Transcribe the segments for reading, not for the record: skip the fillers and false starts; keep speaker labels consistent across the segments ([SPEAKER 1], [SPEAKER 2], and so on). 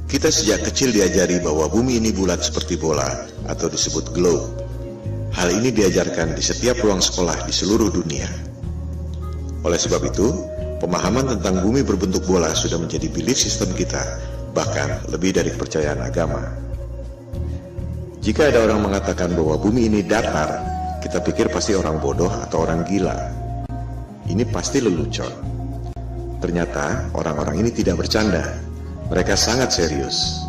[SPEAKER 1] Kita sejak kecil diajari bahwa bumi ini bulat seperti bola atau disebut globe. Hal ini diajarkan di setiap ruang sekolah di seluruh dunia. Oleh sebab itu, pemahaman tentang bumi berbentuk bola sudah menjadi belief system kita, bahkan lebih dari kepercayaan agama. Jika ada orang mengatakan bahwa bumi ini datar, kita pikir pasti orang bodoh atau orang gila. Ini pasti lelucon. Ternyata orang-orang ini tidak bercanda. Mereka sangat serius.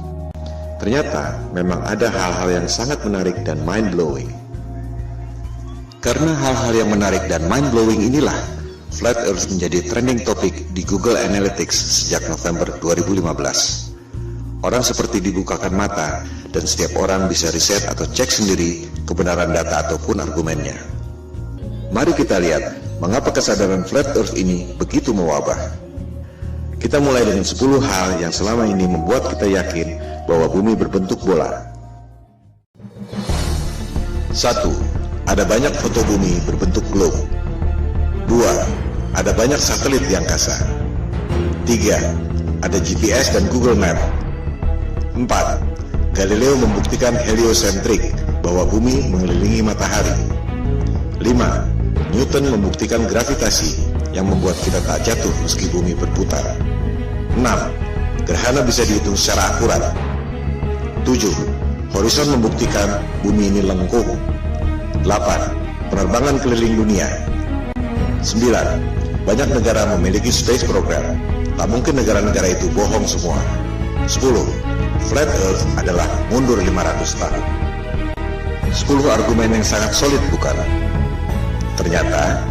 [SPEAKER 1] Ternyata memang ada hal-hal yang sangat menarik dan mind-blowing. Karena hal-hal yang menarik dan mind-blowing inilah, Flat Earth menjadi trending topik di Google Analytics sejak November 2015. Orang seperti dibukakan mata dan setiap orang bisa riset atau cek sendiri kebenaran data ataupun argumennya. Mari kita lihat mengapa kesadaran Flat Earth ini begitu mewabah. Kita mulai dengan 10 hal yang selama ini membuat kita yakin bahwa bumi berbentuk bola. 1. Ada banyak foto bumi berbentuk globe. 2. Ada banyak satelit di angkasa. 3. Ada GPS dan Google Map. 4. Galileo membuktikan heliosentrik, bahwa bumi mengelilingi matahari. 5. Newton membuktikan gravitasi, yang membuat kita tak jatuh meski bumi berputar. 6. Gerhana bisa dihitung secara akurat. 7. Horizon membuktikan bumi ini lengkung. 8. Penerbangan keliling dunia. 9. Banyak negara memiliki space program. Tak mungkin negara-negara itu bohong semua. 10. Flat Earth adalah mundur 500 tahun. 10 argumen yang sangat solid, bukan? Ternyata,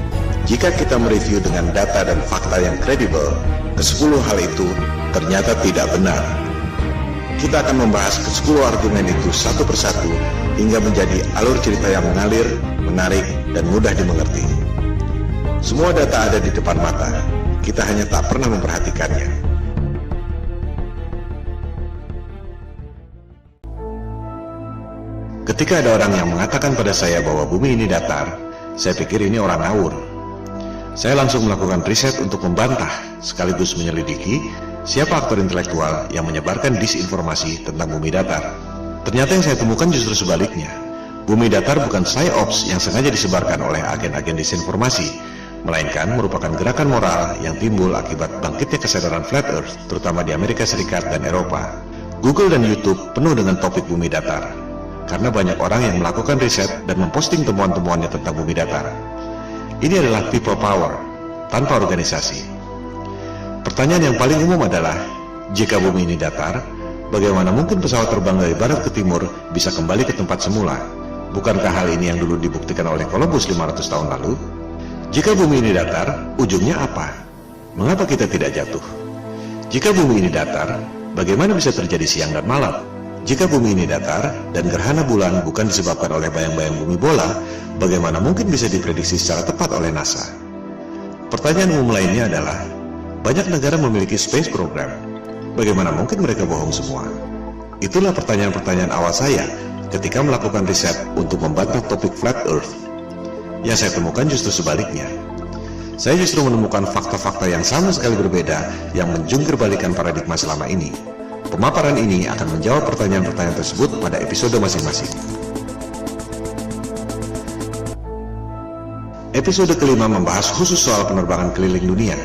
[SPEAKER 1] jika kita mereview dengan data dan fakta yang kredibel, ke-10 hal itu ternyata tidak benar. Kita akan membahas ke-10 argumen itu satu persatu hingga menjadi alur cerita yang mengalir, menarik, dan mudah dimengerti. Semua data ada di depan mata, kita hanya tak pernah memperhatikannya. Ketika ada orang yang mengatakan pada saya bahwa bumi ini datar, saya pikir ini orang ngawur. Saya langsung melakukan riset untuk membantah, sekaligus menyelidiki siapa aktor intelektual yang menyebarkan disinformasi tentang bumi datar. Ternyata yang saya temukan justru sebaliknya. Bumi datar bukan psyops yang sengaja disebarkan oleh agen-agen disinformasi, melainkan merupakan gerakan moral yang timbul akibat bangkitnya kesadaran Flat Earth, terutama di Amerika Serikat dan Eropa. Google dan YouTube penuh dengan topik bumi datar, karena banyak orang yang melakukan riset dan memposting temuan-temuannya tentang bumi datar. Ini adalah people power, tanpa organisasi. Pertanyaan yang paling umum adalah, jika bumi ini datar, bagaimana mungkin pesawat terbang dari barat ke timur bisa kembali ke tempat semula? Bukankah hal ini yang dulu dibuktikan oleh Columbus 500 tahun lalu? Jika bumi ini datar, ujungnya apa? Mengapa kita tidak jatuh? Jika bumi ini datar, bagaimana bisa terjadi siang dan malam? Jika bumi ini datar dan gerhana bulan bukan disebabkan oleh bayang-bayang bumi bola, bagaimana mungkin bisa diprediksi secara tepat oleh NASA? Pertanyaan umum lainnya adalah, banyak negara memiliki space program. Bagaimana mungkin mereka bohong semua? Itulah pertanyaan-pertanyaan awal saya ketika melakukan riset untuk membantah topik Flat Earth. Yang saya temukan justru sebaliknya. Saya justru menemukan fakta-fakta yang sama sekali berbeda yang menjungkir-balikan paradigma selama ini. Pemaparan ini akan menjawab pertanyaan-pertanyaan tersebut pada episode masing-masing. Episode kelima membahas khusus soal penerbangan keliling dunia.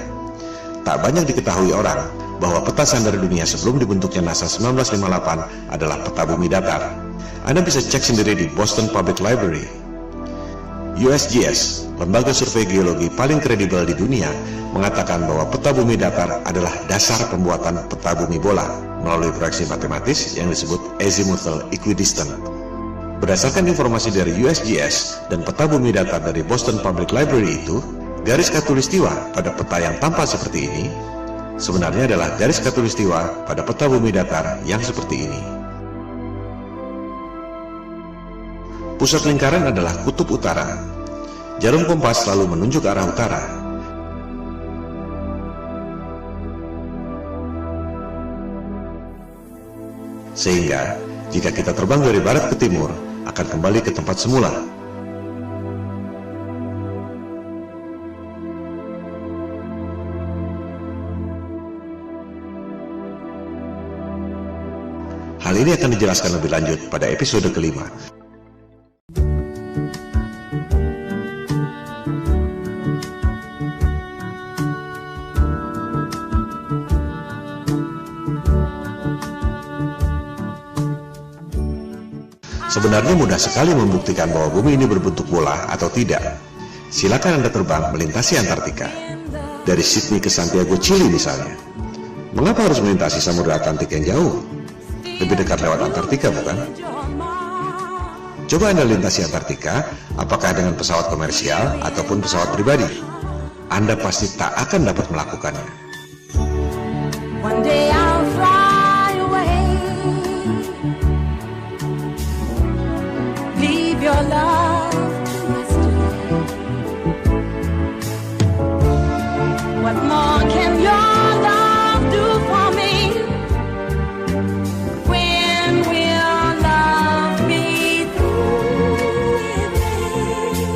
[SPEAKER 1] Tak banyak diketahui orang bahwa peta sandar dunia sebelum dibentuknya NASA 1958 adalah peta bumi datar. Anda bisa cek sendiri di Boston Public Library. USGS, lembaga survei geologi paling kredibel di dunia, mengatakan bahwa peta bumi datar adalah dasar pembuatan peta bumi bola melalui proyeksi matematis yang disebut azimuthal equidistant. Berdasarkan informasi dari USGS dan peta bumi datar dari Boston Public Library itu, garis khatulistiwa pada peta yang tampak seperti ini sebenarnya adalah garis khatulistiwa pada peta bumi datar yang seperti ini. Pusat lingkaran adalah kutub utara. Jarum kompas selalu menunjuk arah utara. Sehingga, jika kita terbang dari barat ke timur, akan kembali ke tempat semula. Hal ini akan dijelaskan lebih lanjut pada episode kelima. Sebenarnya mudah sekali membuktikan bahwa bumi ini berbentuk bola atau tidak. Silakan Anda terbang melintasi Antartika. Dari Sydney ke Santiago, Chili misalnya. Mengapa harus melintasi Samudra Atlantik yang jauh? Lebih dekat lewat Antartika, bukan? Coba Anda lintasi Antartika, apakah dengan pesawat komersial ataupun pesawat pribadi. Anda pasti tak akan dapat melakukannya.
[SPEAKER 2] One day I'll fly away. Leave your love to yesterday. What more can your love do for me? When will love be through with me?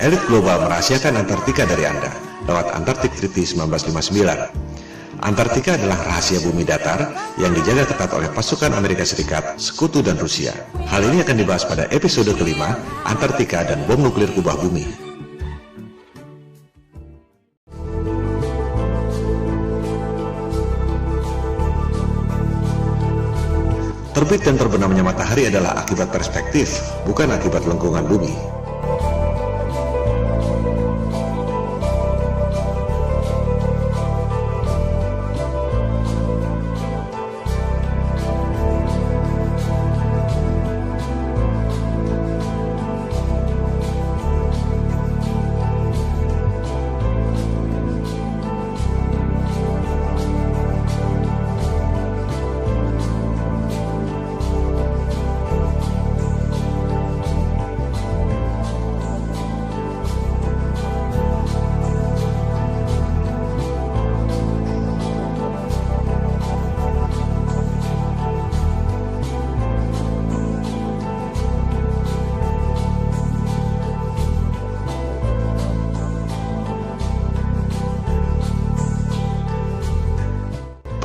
[SPEAKER 1] Elit global merahasiakan Antartika dari Anda lewat Antarctic Treaty 1959. Antartika adalah rahasia bumi datar yang dijaga ketat oleh pasukan Amerika Serikat, Sekutu, dan Rusia. Hal ini akan dibahas pada episode kelima, Antartika dan bom nuklir kubah bumi. Terbit dan terbenamnya matahari adalah akibat perspektif, bukan akibat lengkungan bumi.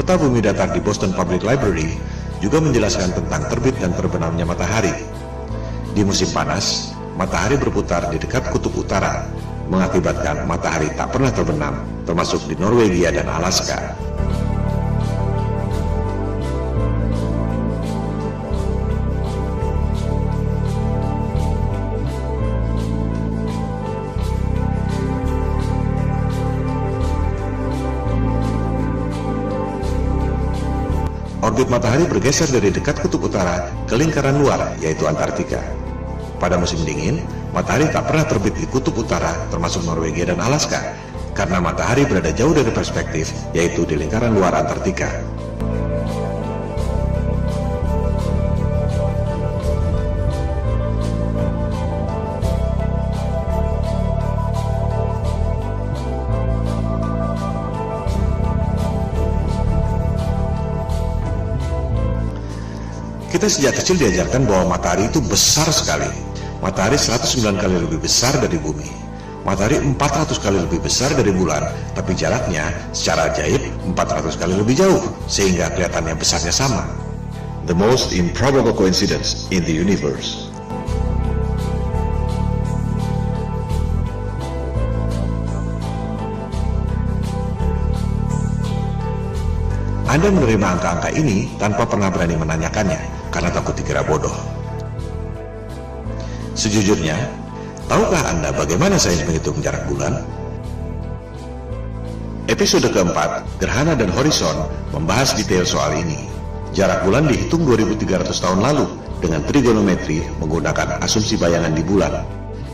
[SPEAKER 1] Peta bumi datar di Boston Public Library juga menjelaskan tentang terbit dan terbenamnya matahari. Di musim panas, matahari berputar di dekat kutub utara, mengakibatkan matahari tak pernah terbenam, termasuk di Norwegia dan Alaska. Orbit matahari bergeser dari dekat kutub utara ke lingkaran luar, yaitu Antartika. Pada musim dingin, matahari tak pernah terbit di kutub utara, termasuk Norwegia dan Alaska, karena matahari berada jauh dari perspektif, yaitu di lingkaran luar Antartika. Kita sejak kecil diajarkan bahwa matahari itu besar sekali. Matahari 109 kali lebih besar dari bumi. Matahari 400 kali lebih besar dari bulan, tapi jaraknya secara ajaib 400 kali lebih jauh, sehingga kelihatannya besarnya sama. The most improbable coincidence in the universe. Anda menerima angka-angka ini tanpa pernah berani menanyakannya, karena takut dikira bodoh. Sejujurnya, tahukah Anda bagaimana sains menghitung jarak bulan? Episode keempat, Gerhana dan Horizon, membahas detail soal ini. Jarak bulan dihitung 2300 tahun lalu dengan trigonometri menggunakan asumsi bayangan di bulan.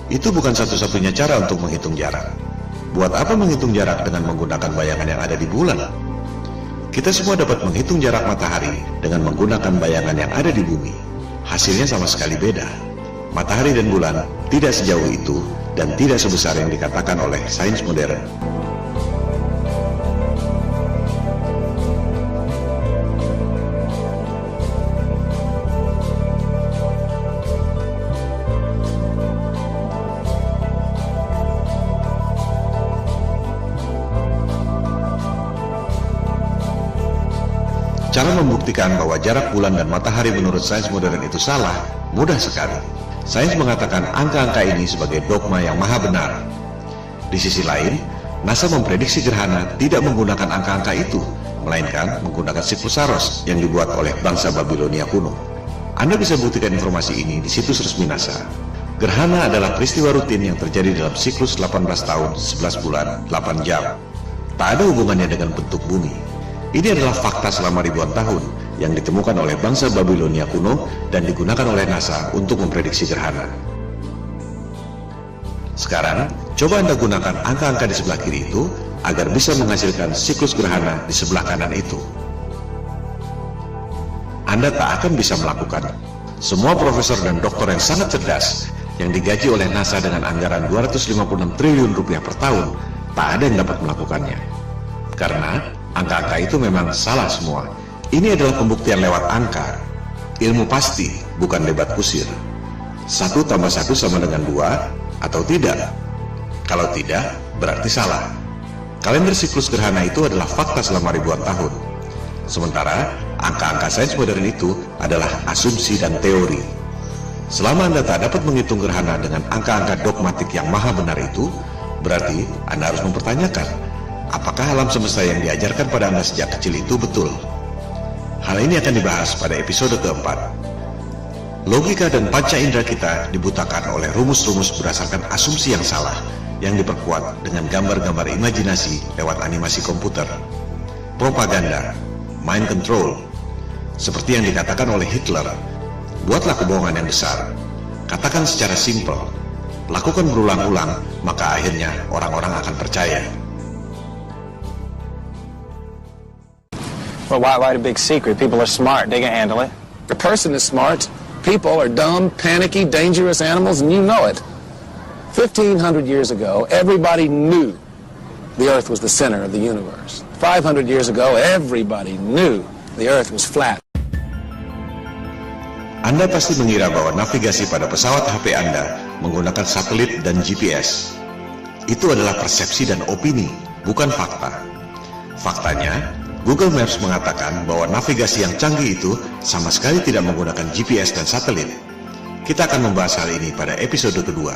[SPEAKER 1] Itu bukan satu-satunya cara untuk menghitung jarak. Buat apa menghitung jarak dengan menggunakan bayangan yang ada di bulan? Kita semua dapat menghitung jarak matahari dengan menggunakan bayangan yang ada di bumi. Hasilnya sama sekali beda. Matahari dan bulan tidak sejauh itu dan tidak sebesar yang dikatakan oleh sains modern. Cara membuktikan membuktikan bahwa jarak bulan dan matahari menurut sains modern itu salah mudah sekali. Sains mengatakan angka-angka ini sebagai dogma yang maha benar. Di sisi lain, NASA memprediksi gerhana tidak menggunakan angka-angka itu, melainkan menggunakan siklus Saros yang dibuat oleh bangsa Babilonia kuno. Anda bisa buktikan informasi ini di situs resmi NASA. Gerhana adalah peristiwa rutin yang terjadi dalam siklus 18 tahun, 11 bulan, 8 jam. Tak ada hubungannya dengan bentuk bumi. Ini adalah fakta selama ribuan tahun yang ditemukan oleh bangsa Babilonia kuno dan digunakan oleh NASA untuk memprediksi gerhana. Sekarang, coba Anda gunakan angka-angka di sebelah kiri itu agar bisa menghasilkan siklus gerhana di sebelah kanan itu. Anda tak akan bisa melakukan. Semua profesor dan doktor yang sangat cerdas yang digaji oleh NASA dengan anggaran 256 triliun rupiah per tahun, tak ada yang dapat melakukannya. Karena angka-angka itu memang salah semua. Ini adalah pembuktian lewat angka. Ilmu pasti, bukan debat kusir. 1 tambah 1 sama dengan 2 atau tidak? Kalau tidak, berarti salah. Kalender siklus gerhana itu adalah fakta selama ribuan tahun. Sementara, angka-angka sains modern itu adalah asumsi dan teori. Selama Anda tak dapat menghitung gerhana dengan angka-angka dogmatik yang maha benar itu, berarti Anda harus mempertanyakan, apakah alam semesta yang diajarkan pada Anda sejak kecil itu betul? Hal ini akan dibahas pada episode keempat. Logika dan panca indera kita dibutakan oleh rumus-rumus berdasarkan asumsi yang salah, yang diperkuat dengan gambar-gambar imajinasi lewat animasi komputer. Propaganda, mind control, seperti yang dikatakan oleh Hitler. Buatlah kebohongan yang besar, katakan secara simpel, lakukan berulang-ulang, maka akhirnya orang-orang akan percaya.
[SPEAKER 3] Well, why the big secret? People are smart, they can handle it.
[SPEAKER 4] The person is smart, people are dumb, panicky, dangerous animals, and you know it. 1,500 years ago, everybody knew the Earth was the center of the universe. 500 years ago, everybody knew the Earth was flat.
[SPEAKER 1] Anda pasti mengira bahwa navigasi pada pesawat HP Anda menggunakan satelit dan GPS. Itu adalah persepsi dan opini, bukan fakta. Faktanya, Google Maps mengatakan bahwa navigasi yang canggih itu sama sekali tidak menggunakan GPS dan satelit. Kita akan membahas hal ini pada episode kedua.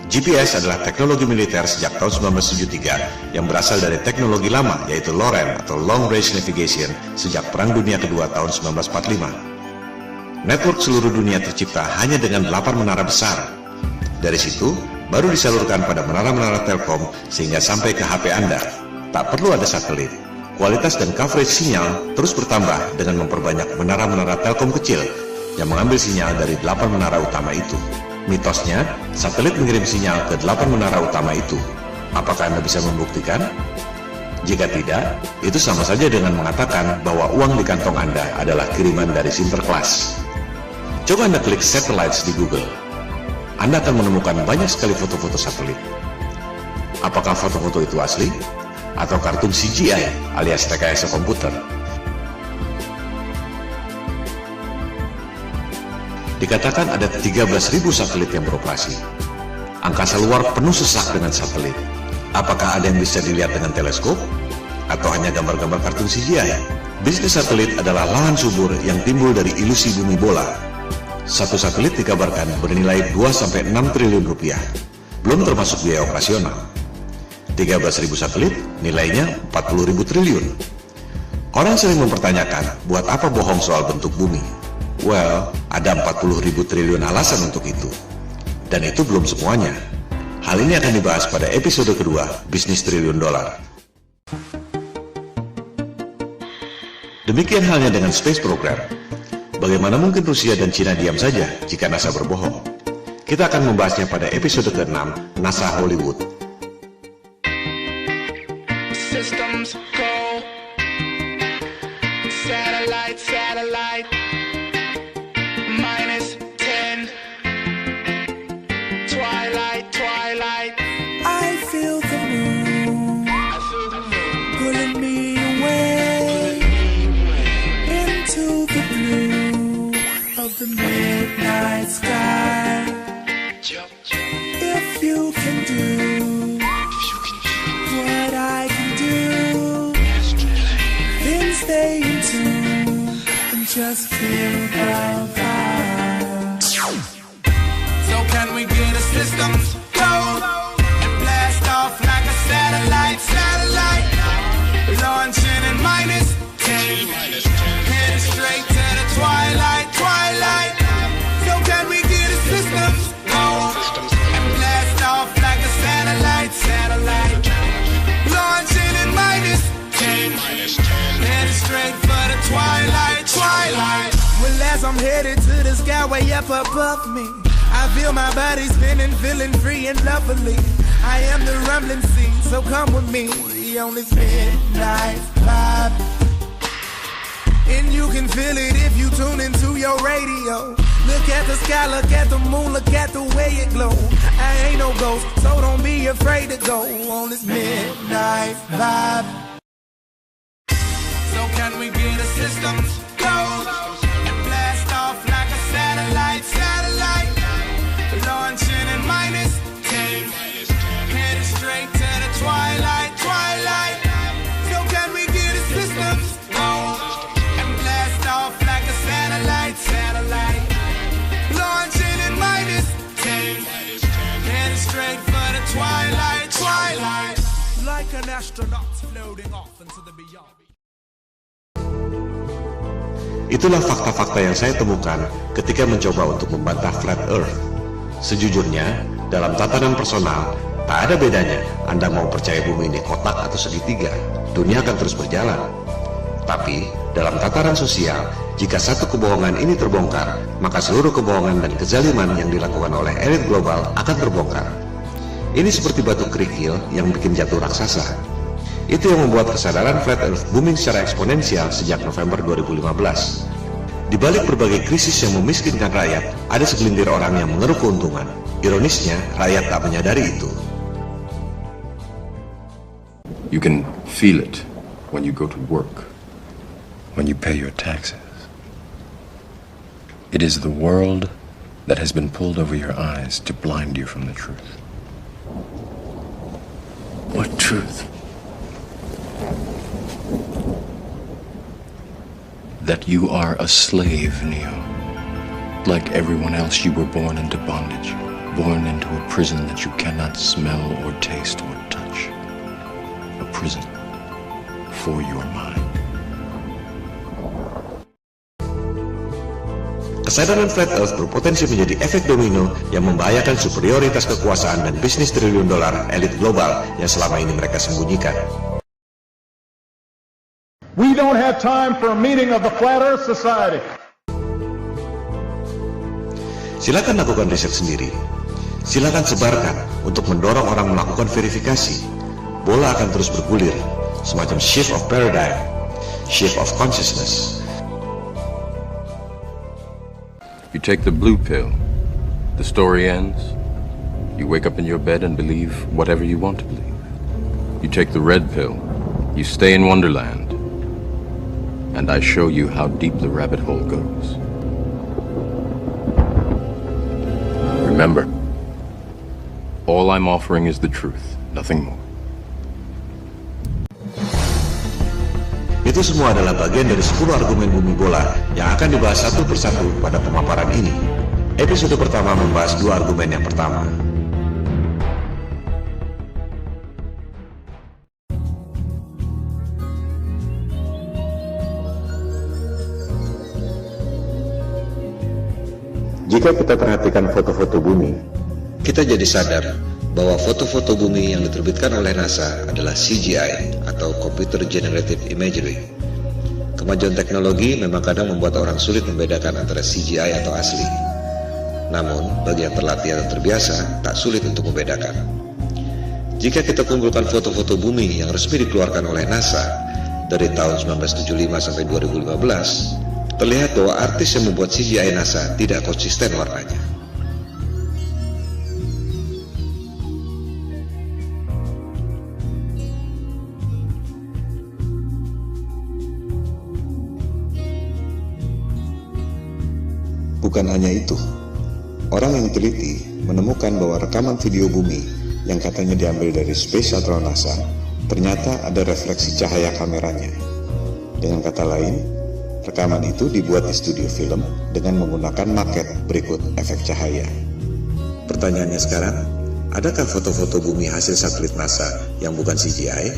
[SPEAKER 1] GPS adalah teknologi militer sejak tahun 1973 yang berasal dari teknologi lama, yaitu LORAN atau Long Range Navigation sejak Perang Dunia Kedua tahun 1945. Network seluruh dunia tercipta hanya dengan 8 menara besar. Dari situ, baru disalurkan pada menara-menara Telkom sehingga sampai ke HP Anda. Tak perlu ada satelit. Kualitas dan coverage sinyal terus bertambah dengan memperbanyak menara-menara Telkom kecil yang mengambil sinyal dari 8 menara utama itu. Mitosnya, satelit mengirim sinyal ke 8 menara utama itu. Apakah Anda bisa membuktikan? Jika tidak, itu sama saja dengan mengatakan bahwa uang di kantong Anda adalah kiriman dari Sinterklas. Coba Anda klik satellites di Google. Anda akan menemukan banyak sekali foto-foto satelit. Apakah foto-foto itu asli? Atau kartun CGI alias rekayasa komputer? Dikatakan ada 13.000 satelit yang beroperasi. Angkasa luar penuh sesak dengan satelit. Apakah ada yang bisa dilihat dengan teleskop? Atau hanya gambar-gambar kartun CGI? Bisnis satelit adalah lahan subur yang timbul dari ilusi bumi bola. Satu satelit dikabarkan bernilai 2-6 triliun rupiah, belum termasuk biaya operasional. 13.000 satelit nilainya 40.000 triliun. Orang sering mempertanyakan, buat apa bohong soal bentuk bumi? Well, ada 40.000 triliun alasan untuk itu. Dan itu belum semuanya. Hal ini akan dibahas pada episode kedua, Bisnis Triliun Dolar. Demikian halnya dengan Space Program. Bagaimana mungkin Rusia dan Cina diam saja jika NASA berbohong? Kita akan membahasnya pada episode ke-6, NASA Hollywood.
[SPEAKER 5] Systems go. Satellite, satellite. -10. Twilight, twilight.
[SPEAKER 6] I feel the moon pulling me away into the blue of the midnight sky. If you can do what I can do, then stay in tune just feel the vibe.
[SPEAKER 5] So can we get a systems go and blast off like a satellite? Launching in -10, headed straight to the twilight. So can we get a systems go and blast off like a satellite? Launching in -10, headed straight for the twilight. Well, as I'm headed to the sky way up above me, I feel my body spinning, feeling free and lovely. I am the rumbling sea, so come with me on this midnight vibe. And you can feel it if you tune into your radio. Look at the sky, look at the moon, look at the way it glow. I ain't no ghost, so don't be afraid to go on this midnight vibe. So can we get a systems go and blast off like a satellite? Launching in -10, headed straight to the twilight. So can we get a systems go and blast off like a satellite? Launching in -10, headed straight for the twilight. Like an astronaut floating off into the beyond.
[SPEAKER 1] Itulah fakta-fakta yang saya temukan ketika mencoba untuk membantah Flat Earth. Sejujurnya, dalam tatanan personal, tak ada bedanya Anda mau percaya bumi ini kotak atau segitiga, dunia akan terus berjalan. Tapi, dalam tataran sosial, jika satu kebohongan ini terbongkar, maka seluruh kebohongan dan kezaliman yang dilakukan oleh elit global akan terbongkar. Ini seperti batu kerikil yang bikin jatuh raksasa. Itu yang membuat kesadaran Flat Earth booming secara eksponensial sejak November 2015. Di balik berbagai krisis yang memiskinkan rakyat, ada segelintir orang yang mengeruk keuntungan. Ironisnya, rakyat tak menyadari itu.
[SPEAKER 7] You can feel it when you go to work, when you pay your taxes. It is the world that has been pulled over your eyes to blind you from the truth. What truth? That you are a slave, Neo. Like everyone else, you were born into bondage, born into a prison that you cannot smell or taste or touch. A prison for your mind.
[SPEAKER 1] Kesadaran Flat Earth berpotensi menjadi efek domino yang membahayakan superioritas kekuasaan dan bisnis triliun dolar elit global yang selama ini mereka sembunyikan.
[SPEAKER 8] We don't have time for a meeting of the Flat Earth Society.
[SPEAKER 1] Silakan lakukan riset sendiri. Silakan sebarkan untuk mendorong orang melakukan verifikasi. Bola akan terus bergulir, semacam shift of paradigm, shift of consciousness.
[SPEAKER 7] You take the blue pill, the story ends. You wake up in your bed and believe whatever you want to believe. You take the red pill, you stay in Wonderland. And I show you how deep the rabbit hole goes. Remember, all I'm offering is the truth, nothing more.
[SPEAKER 1] Itu semua adalah bagian dari 10 argumen bumi bola yang akan dibahas satu persatu pada pemaparan ini. Episode pertama membahas 2 argumen yang pertama. Jika kita perhatikan foto-foto bumi, kita jadi sadar bahwa foto-foto bumi yang diterbitkan oleh NASA adalah CGI atau Computer Generated Imagery. Kemajuan teknologi memang kadang membuat orang sulit membedakan antara CGI atau asli. Namun, bagi yang terlatih atau terbiasa, tak sulit untuk membedakan. Jika kita kumpulkan foto-foto bumi yang resmi dikeluarkan oleh NASA dari tahun 1975 sampai 2015, terlihat bahwa artis yang membuat CGI NASA tidak konsisten warnanya. Bukan hanya itu, orang yang teliti menemukan bahwa rekaman video bumi yang katanya diambil dari Space Shuttle NASA ternyata ada refleksi cahaya kameranya. Dengan kata lain, Rekaman itu dibuat di studio film dengan menggunakan maket berikut efek cahaya. Pertanyaannya sekarang, adakah foto-foto bumi hasil satelit NASA yang bukan CGI?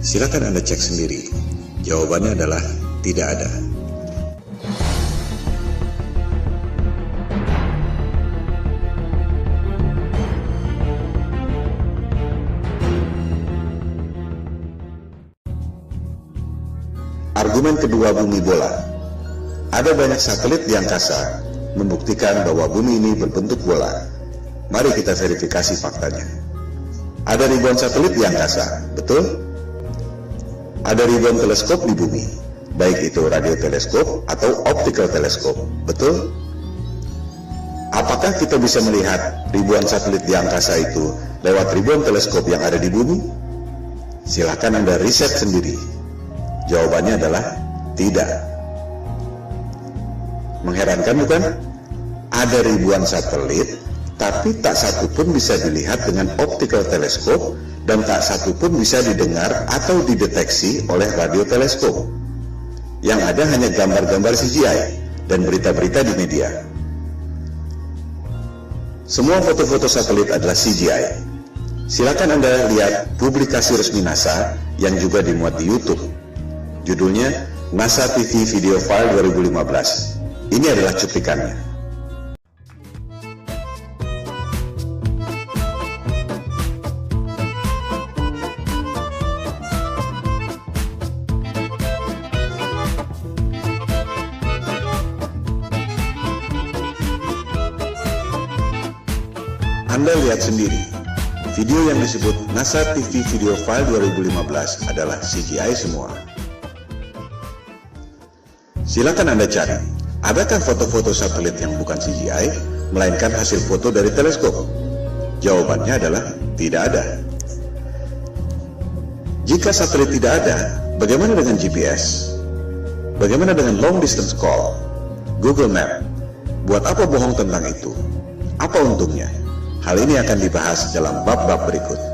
[SPEAKER 1] Silakan Anda cek sendiri. Jawabannya adalah tidak ada. Argumen kedua bumi bola. Ada banyak satelit di angkasa membuktikan bahwa bumi ini berbentuk bola. Mari kita verifikasi faktanya. Ada ribuan satelit di angkasa, betul? Ada ribuan teleskop di bumi, baik itu radioteleskop atau optical teleskop, betul? Apakah kita bisa melihat ribuan satelit di angkasa itu lewat ribuan teleskop yang ada di bumi? Silakan Anda riset sendiri. Jawabannya adalah tidak. Mengherankan bukan? Ada ribuan satelit, tapi tak satu pun bisa dilihat dengan optical teleskop dan tak satu pun bisa didengar atau dideteksi oleh radioteleskop. Yang ada hanya gambar-gambar CGI dan berita-berita di media. Semua foto-foto satelit adalah CGI. Silakan Anda lihat publikasi resmi NASA yang juga dimuat di YouTube. Judulnya NASA TV Video File 2015. Ini adalah cuplikannya. Anda lihat sendiri, video yang disebut NASA TV Video File 2015 adalah CGI semua. Silakan Anda cari, adakah foto-foto satelit yang bukan CGI, melainkan hasil foto dari teleskop? Jawabannya adalah tidak ada. Jika satelit tidak ada, bagaimana dengan GPS? Bagaimana dengan long distance call? Google Map? Buat apa bohong tentang itu? Apa untungnya? Hal ini akan dibahas dalam bab-bab berikut.